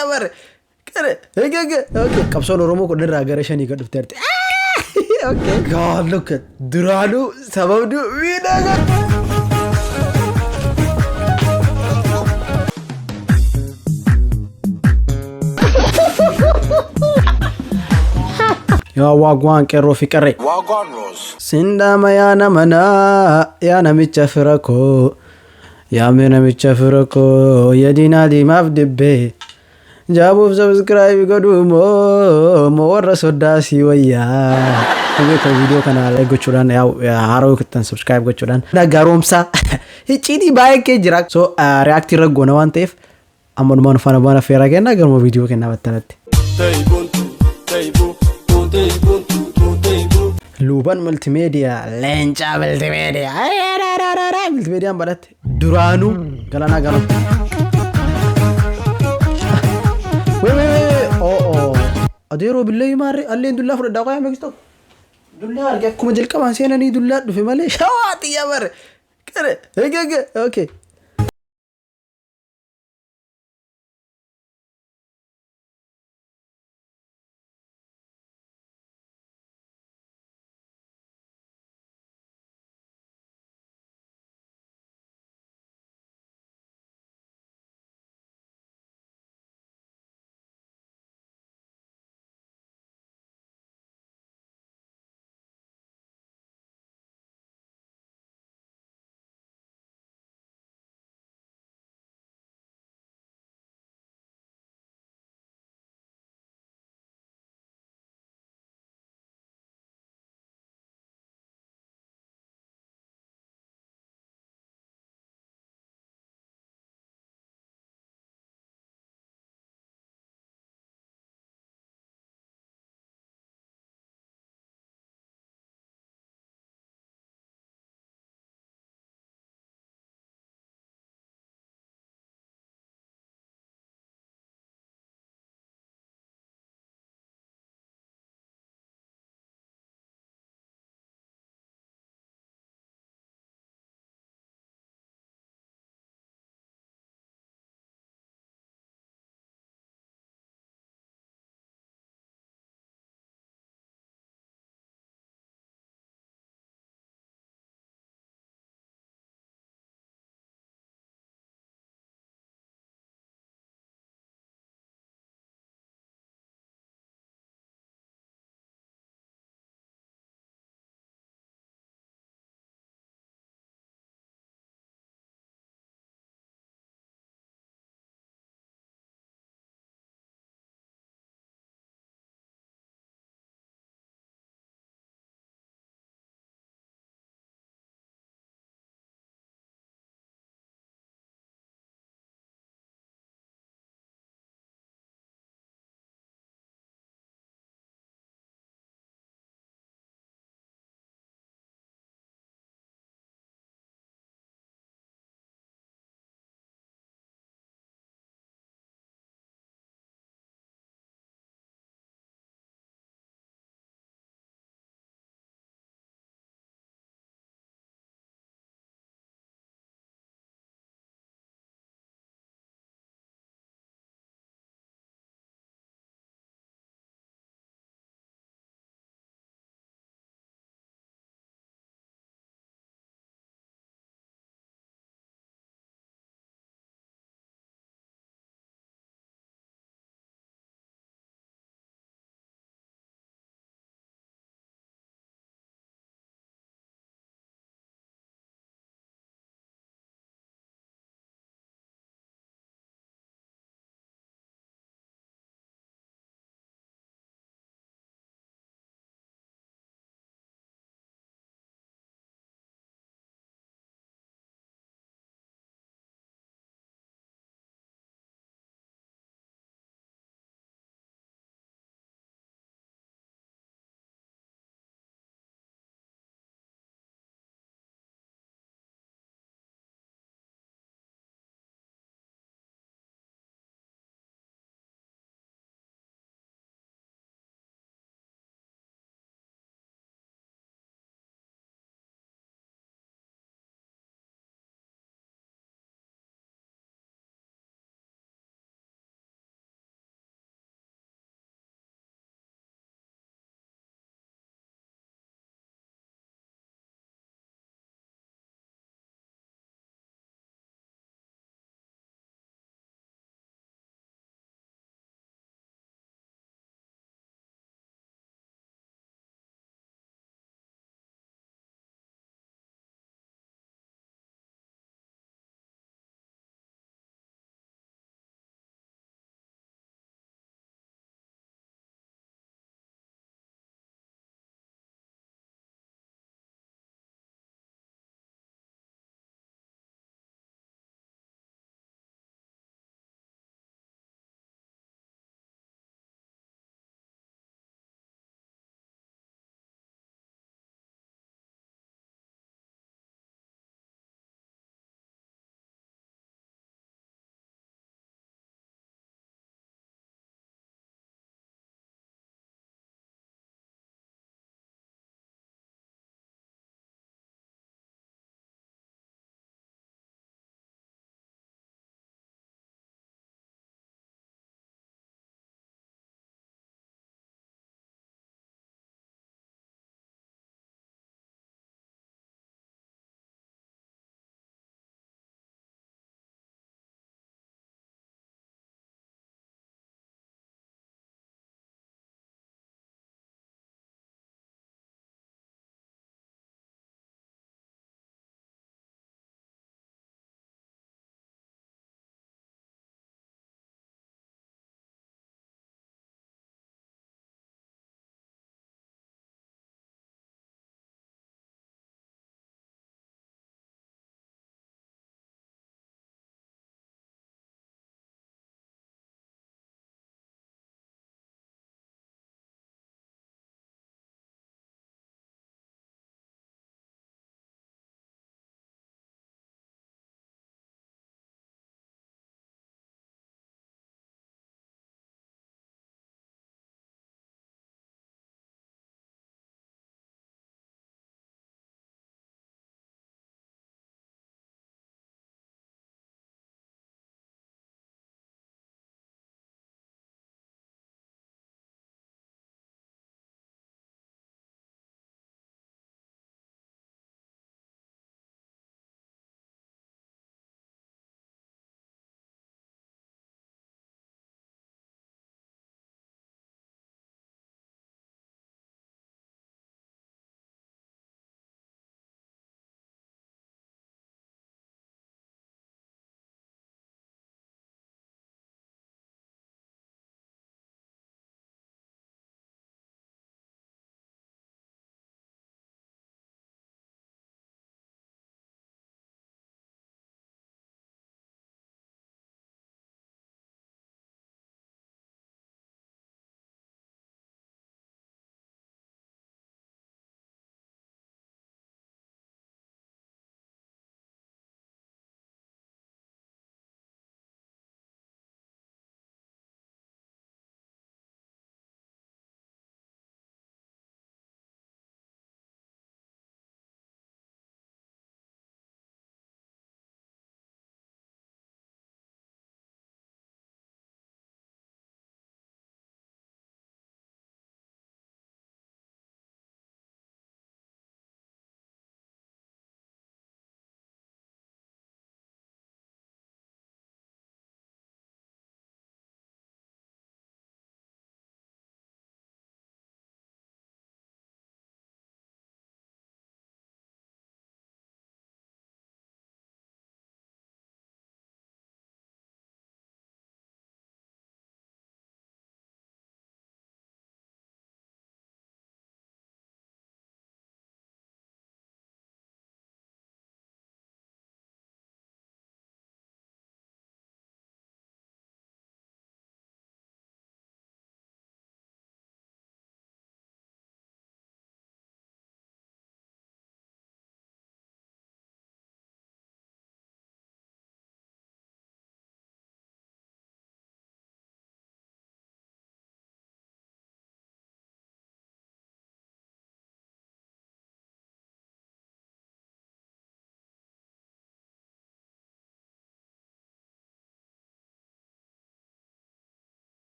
يا مر اوكي قبصون رومو كو نرا غرشني قد فترت اوكي قال لك درانو سبب دو وينا يا واغوان كيرو في كري واغوان روز سندما يا نمنا يا نميتش فركو يا مينا متشفركو يا دينا دي ما بدبي جابوا سبسكرايب قدو مو ورس وداسي ويا هذا الفيديو كان على جوتشولان يا هارو كتن سبسكرايب جوتشولان دا غارومسا هيتشيدي بايك جراك سو رياكتي رغونا وانتيف امون مان فانا بانا فيرا كنا غرمو فيديو كنا بتنت لوبان ملتي ميديا لينجا ملتي ميديا ملتي ميديا بدت درانو قالنا قالوا وي او اديرو بالله ماري اللي دولا فرد دقايا مكستو دولا ارجعكم جل كمان سيناني دولا في مالي شوات يا مر كده اوكي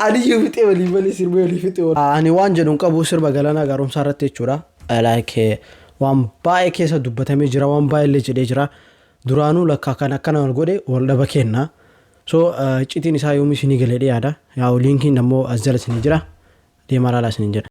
Adiyyuu fixee walii malee sirba walii fixee. Ani waan jedhuun qabu sirba Galaanaa Gaaromsaa irratti jechuudha. Like waan baay'ee keessa dubbatamee jira, waan baay'ee illee jedhee jira. Duraanuu lakkaa kan akkana wal godhe wal dhaba kenna. So iccitiin isaa yoomii isinii galee dhiyaadha. Yaa linkiin ammoo as jala isinii jira. Deemaa laalaa isiniin jedha.